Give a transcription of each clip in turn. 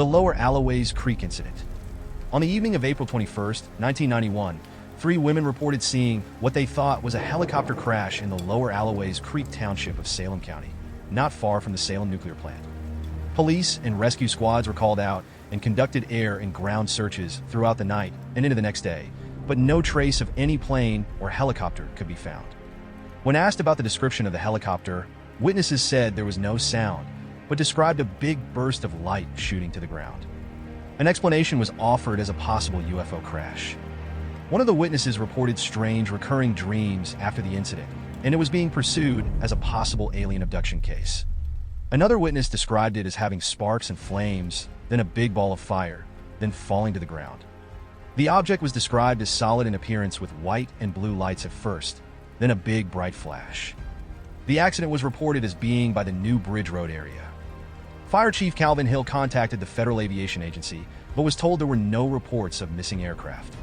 The Lower Alloways Creek Incident. On the evening of April 21st, 1991, 3 women reported seeing what they thought was a helicopter crash in the Lower Alloways Creek Township of Salem County, not far from the Salem nuclear plant. Police and rescue squads were called out and conducted air and ground searches throughout the night and into the next day, but no trace of any plane or helicopter could be found. When asked about the description of the helicopter, witnesses said there was no sound, but described a big burst of light shooting to the ground. An explanation was offered as a possible UFO crash. One of the witnesses reported strange recurring dreams after the incident, and it was being pursued as a possible alien abduction case. Another witness described it as having sparks and flames, then a big ball of fire, then falling to the ground. The object was described as solid in appearance with white and blue lights at first, then a big bright flash. The accident was reported as being by the New Bridge Road area. Fire Chief Calvin Hill contacted the Federal Aviation Agency, but was told there were no reports of missing aircraft.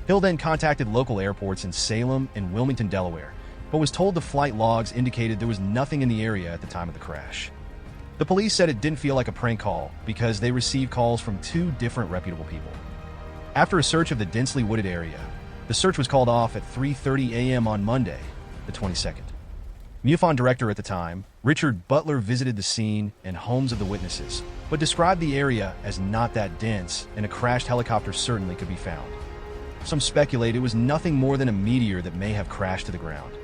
Hill then contacted local airports in Salem and Wilmington, Delaware, but was told the flight logs indicated there was nothing in the area at the time of the crash. The police said it didn't feel like a prank call because they received calls from 2 different reputable people. After a search of the densely wooded area, the search was called off at 3:30 a.m. on Monday, the 22nd. MUFON director at the time, Richard Butler, visited the scene and homes of the witnesses, but described the area as not that dense, and a crashed helicopter certainly could be found. Some speculate it was nothing more than a meteor that may have crashed to the ground.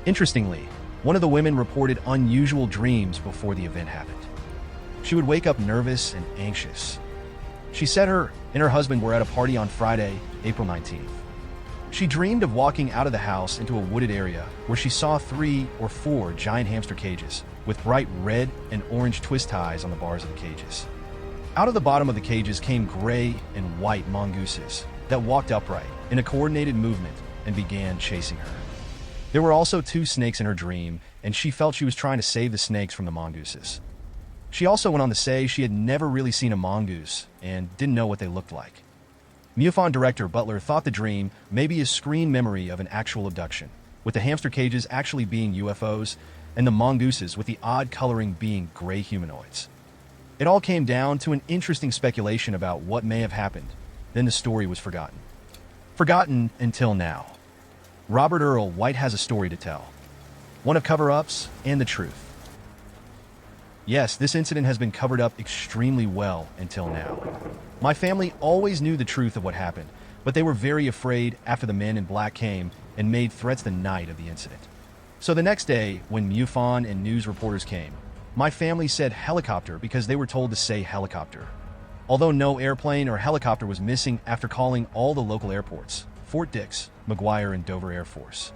Interestingly, one of the women reported unusual dreams before the event happened. She would wake up nervous and anxious. She said her and her husband were at a party on Friday, April 19th. She dreamed of walking out of the house into a wooded area where she saw 3 or 4 giant hamster cages with bright red and orange twist ties on the bars of the cages. Out of the bottom of the cages came gray and white mongooses that walked upright in a coordinated movement and began chasing her. There were also 2 snakes in her dream, and she felt she was trying to save the snakes from the mongooses. She also went on to say she had never really seen a mongoose and didn't know what they looked like. MUFON director Butler thought the dream may be a screen memory of an actual abduction, with the hamster cages actually being UFOs and the mongooses with the odd coloring being gray humanoids. It all came down to an interesting speculation about what may have happened. Then the story was forgotten. Forgotten until now. Robert Earl White has a story to tell. One of cover-ups and the truth. Yes, this incident has been covered up extremely well until now. My family always knew the truth of what happened, but they were very afraid after the men in black came and made threats the night of the incident. So the next day, when MUFON and news reporters came, my family said helicopter because they were told to say helicopter. Although no airplane or helicopter was missing after calling all the local airports, Fort Dix, McGuire, and Dover Air Force.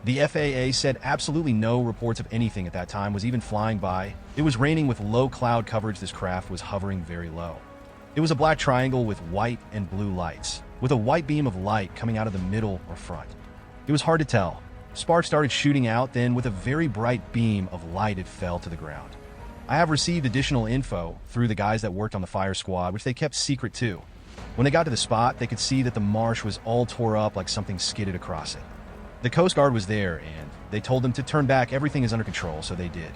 The FAA said absolutely no reports of anything at that time was even flying by. It was raining with low cloud coverage. This craft was hovering very low. It was a black triangle with white and blue lights, with a white beam of light coming out of the middle or front. It was hard to tell. Sparks started shooting out, then with a very bright beam of light it fell to the ground. I have received additional info through the guys that worked on the fire squad, which they kept secret too. When they got to the spot, they could see that the marsh was all tore up like something skidded across it. The Coast Guard was there, and they told them to turn back. Everything is under control, so they did.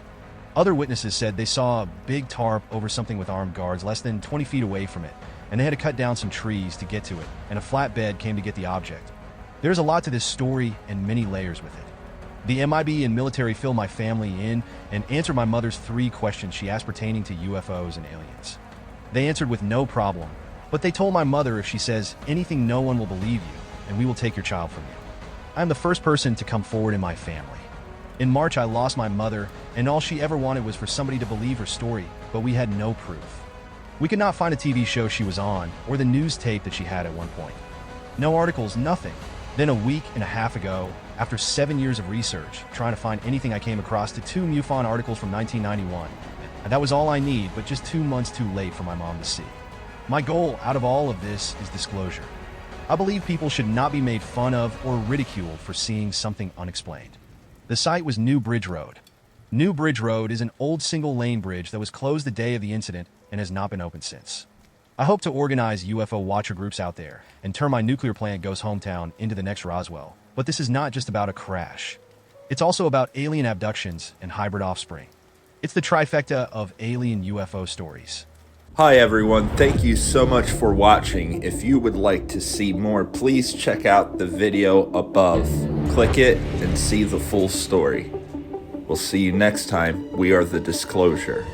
Other witnesses said they saw a big tarp over something with armed guards less than 20 feet away from it, and they had to cut down some trees to get to it, and a flatbed came to get the object. There's a lot to this story and many layers with it. The MIB and military fill my family in and answer my mother's 3 questions she asked pertaining to UFOs and aliens. They answered with no problem, but they told my mother if she says anything, no one will believe you, and we will take your child from you. I am the first person to come forward in my family. In March, I lost my mother, and all she ever wanted was for somebody to believe her story, but we had no proof. We could not find a TV show she was on, or the news tape that she had at one point. No articles, nothing. Then a week and a half ago, after 7 years of research, trying to find anything, I came across the 2 MUFON articles from 1991. And that was all I need, but just 2 months too late for my mom to see. My goal out of all of this is disclosure. I believe people should not be made fun of or ridiculed for seeing something unexplained. The site was New Bridge Road. New Bridge Road is an old single-lane bridge that was closed the day of the incident and has not been opened since. I hope to organize UFO watcher groups out there and turn my nuclear plant ghost hometown into the next Roswell. But this is not just about a crash. It's also about alien abductions and hybrid offspring. It's the trifecta of alien UFO stories. Hi everyone, thank you so much for watching. If you would like to see more, please check out the video above. Click it and see the full story. We'll see you next time. We are The Disclosure.